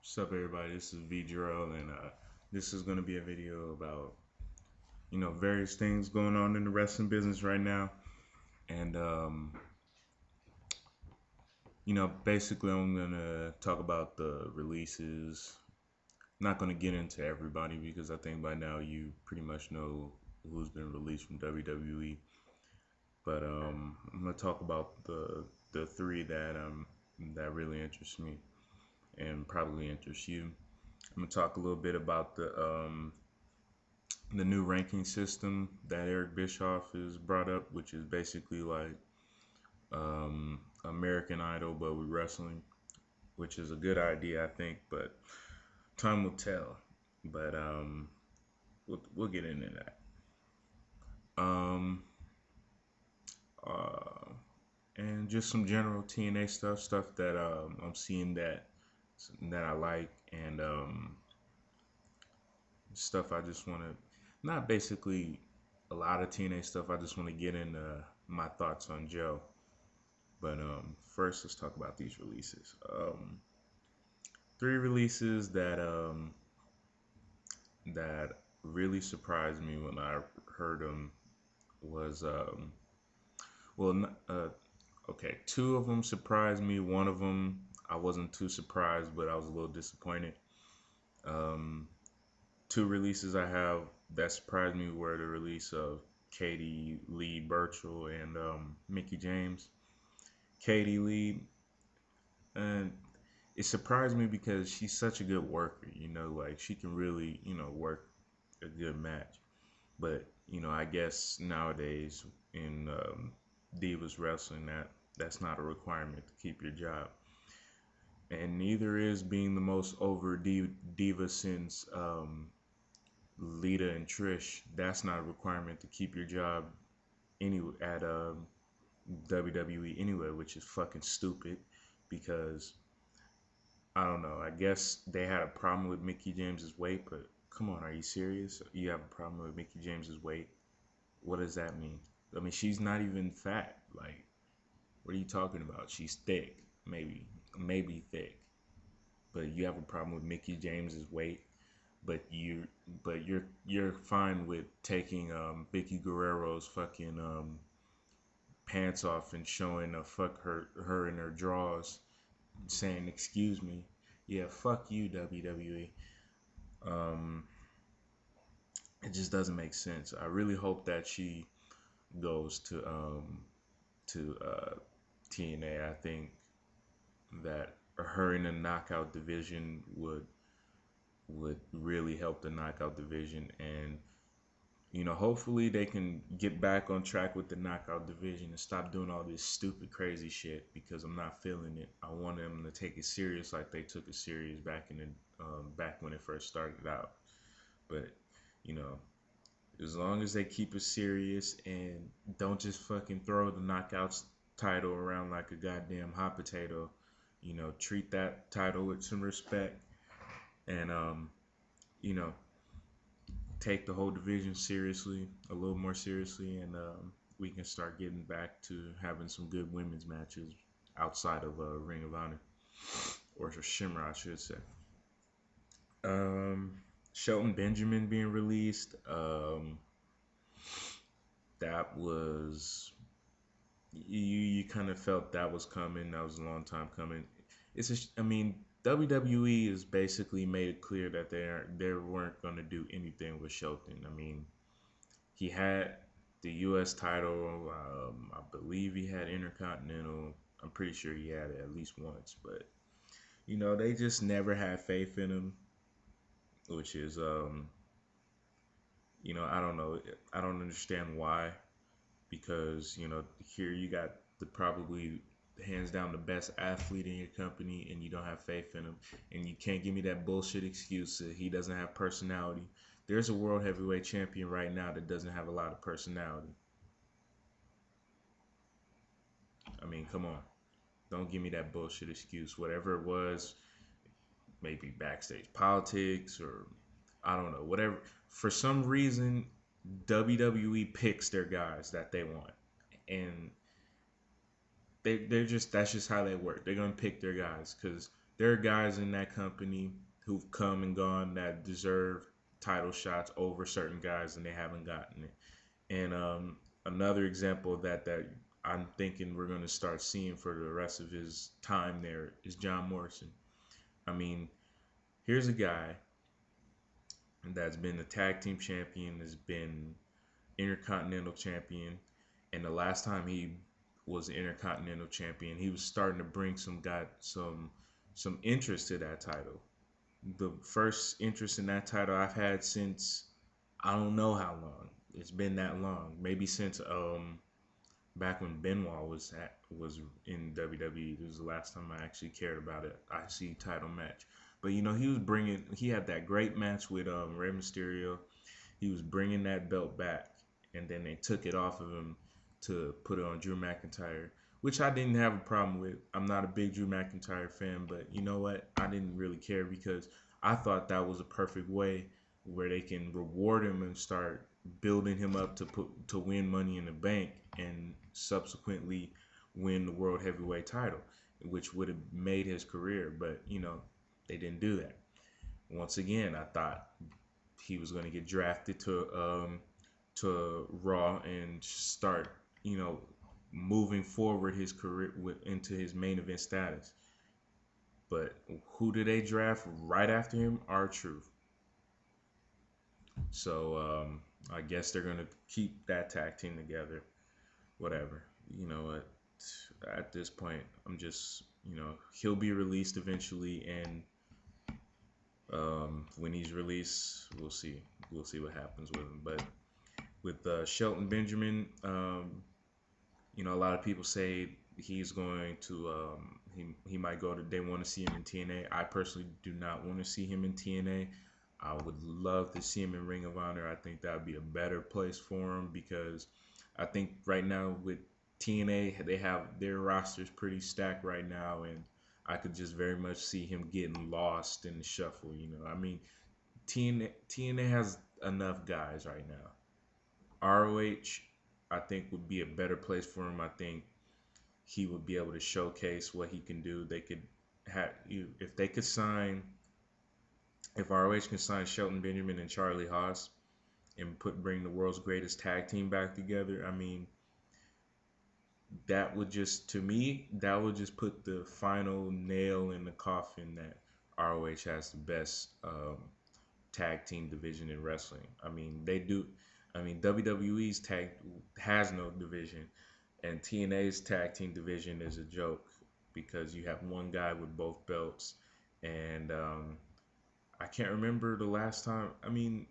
What's up, everybody? This is V Jarrell, and this is going to be a video about various things going on in the wrestling business right now, and basically I'm going to talk about the releases. I'm not going to get into everybody because I think by now you pretty much know who's been released from WWE, but I'm going to talk about the three that really interest me and probably interest you. I'm gonna talk a little bit about the new ranking system that Eric Bischoff has brought up, which is basically like American Idol but with wrestling, which is a good idea, I think, but time will tell. But we'll get into that. Um, uh, and just some general TNA stuff that I'm seeing that I like, and stuff I just want to, not basically a lot of TNA stuff. I just want to get into my thoughts on Joe. But first, let's talk about these releases. Three releases that really surprised me when I heard them was well, okay, two of them surprised me. One of them I wasn't too surprised, but I was a little disappointed. Um, Two releases I have that surprised me were the release of Katie Lee Burchill and Mickey James. Katie Lee, and it surprised me because she's such a good worker. Like she can really, work a good match. But I guess nowadays in Divas wrestling, that's not a requirement to keep your job, and neither is being the most over diva since Lita and Trish. That's not a requirement to keep your job at WWE anyway, which is fucking stupid because I don't know. I guess they had a problem with Mickey James's weight, but come on, are you serious? You have a problem with Mickey James's weight? What does that mean? I mean, she's not even fat. Like, what are you talking about? She's thick, maybe thick, but you have a problem with Mickey James's weight. But you're fine with taking Vicky Guerrero's fucking pants off and showing a fuck her in her drawers, saying excuse me. Yeah, fuck you, WWE. Um, it just doesn't make sense. I really hope that she goes to TNA. I think that her in the knockout division would really help the knockout division, and hopefully they can get back on track with the knockout division and stop doing all this stupid crazy shit because I'm not feeling it. I want them to take it serious like they took it serious back when it first started out. But you know, as long as they keep it serious and don't just fucking throw the knockouts title around like a goddamn hot potato, treat that title with some respect, and you know, take the whole division seriously, a little more seriously, and we can start getting back to having some good women's matches outside of Ring of Honor or Shimmer, I should say. Um, Shelton Benjamin being released. That was you kind of felt that was coming. That was a long time coming. I mean, WWE has basically made it clear that they weren't going to do anything with Shelton. I mean, he had the U.S. title. I believe he had Intercontinental. I'm pretty sure he had it at least once, but they just never had faith in him, which is I don't know. I don't understand why, because here you got the probably hands down the best athlete in your company, and you don't have faith in him, and you can't give me that bullshit excuse that he doesn't have personality. There's a world heavyweight champion right now that doesn't have a lot of personality. I mean, come on. Don't give me that bullshit excuse. Whatever it was, maybe backstage politics or I don't know, whatever. For some reason, WWE picks their guys that they want. And they're just, that's just how they work. They're gonna pick their guys because there are guys in that company who've come and gone that deserve title shots over certain guys, and they haven't gotten it. And another example of that I'm thinking we're going to start seeing for the rest of his time there is John Morrison. I mean, here's a guy that's been the tag team champion, has been intercontinental champion, and the last time he was the intercontinental champion, he was starting to bring some interest to that title. The first interest in that title I've had since I don't know how long. It's been that long, maybe since back when Benoit was in WWE. This was the last time I actually cared about it. IC title match. But he had that great match with Rey Mysterio. He was bringing that belt back, and then they took it off of him to put it on Drew McIntyre, which I didn't have a problem with. I'm not a big Drew McIntyre fan, but you know what? I didn't really care because I thought that was a perfect way where they can reward him and start building him up to win Money in the Bank and subsequently win the World Heavyweight title, which would have made his career. But they didn't do that. Once again, I thought he was going to get drafted to Raw and start moving forward his career into his main event status. But who did they draft right after him? R-Truth. So I guess they're gonna keep that tag team together. Whatever. You know what? At this point, I'm just he'll be released eventually, and when he's released, we'll see. We'll see what happens with him. But with Shelton Benjamin, a lot of people say he's going to he might go to. They want to see him in TNA. I personally do not want to see him in TNA. I would love to see him in Ring of Honor. I think that would be a better place for him because I think right now with TNA, they have their rosters pretty stacked right now, and I could just very much see him getting lost in the shuffle. I mean, TNA has enough guys right now. ROH, I think, would be a better place for him. I think he would be able to showcase what he can do. They could have if they could sign. If ROH can sign Shelton Benjamin and Charlie Haas and bring the world's greatest tag team back together, I mean, that would just put the final nail in the coffin that ROH has the best tag team division in wrestling. I mean, they do. I mean, WWE's tag has no division, and TNA's tag team division is a joke because you have one guy with both belts, and I can't remember the last time. I mean,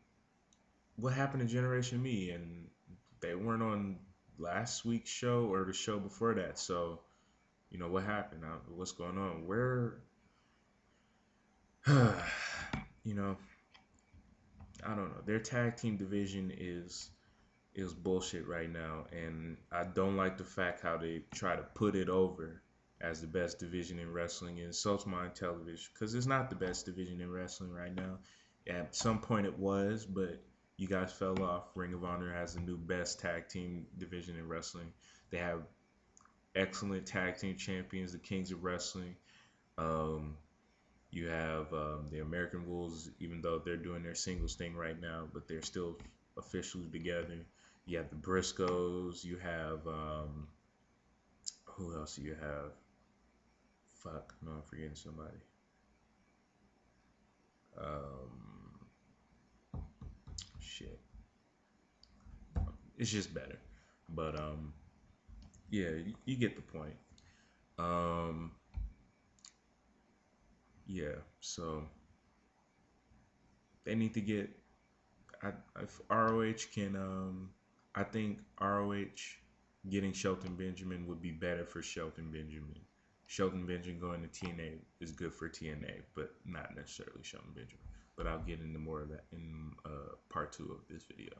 what happened to Generation Me? And they weren't on last week's show or the show before that. So, what happened? What's going on? Where, I don't know. Their tag team division is bullshit right now, and I don't like the fact how they try to put it over as the best division in wrestling. It insults my television because it's not the best division in wrestling right now. At some point it was, but you guys fell off. Ring of Honor has the new best tag team division in wrestling. They have excellent tag team champions, the Kings of Wrestling. You have the American Wolves, even though they're doing their singles thing right now, but they're still officially together. You have the Briscoes. You have who else do you have? Fuck, no, I'm forgetting somebody. Shit. It's just better. But yeah, you get the point. Yeah, so they need to get. If ROH can, I think ROH getting Shelton Benjamin would be better for Shelton Benjamin. Shelton Benjamin going to TNA is good for TNA, but not necessarily Shelton Benjamin. But I'll get into more of that in part 2 of this video.